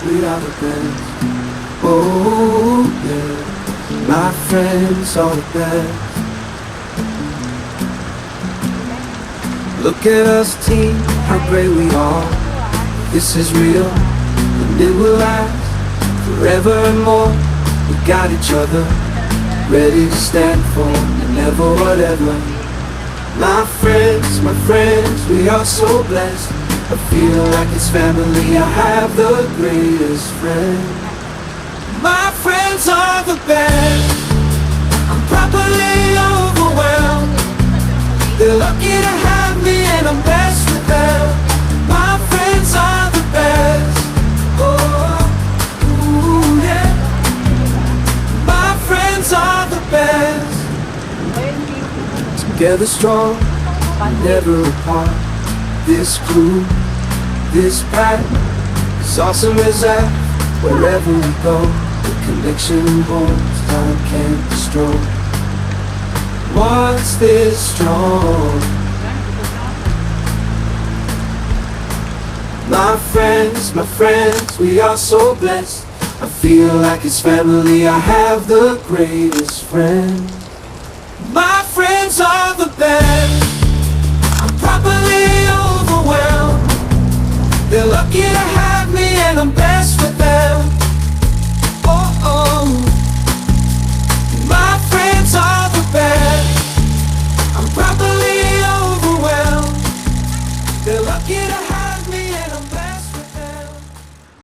We are the best. Oh yeah, my friends are the best. Look at us team, how great we are. This is real, and it will last forever and more. We got each other, ready to stand for and never whatever. My friends, we are so blessed. I feel like it's family, I have the greatest friend. My friends are the best. I'm properly overwhelmed. They're lucky to have me and I'm blessed with them. My friends are the best. Oh, ooh, yeah. My friends are the best. Together strong, never apart. This crew, this pack, as awesome as that. Wherever we go, the connection bonds time can't destroy. What's this strong? My friends, we are so blessed. I feel like it's family, I have the greatest friend.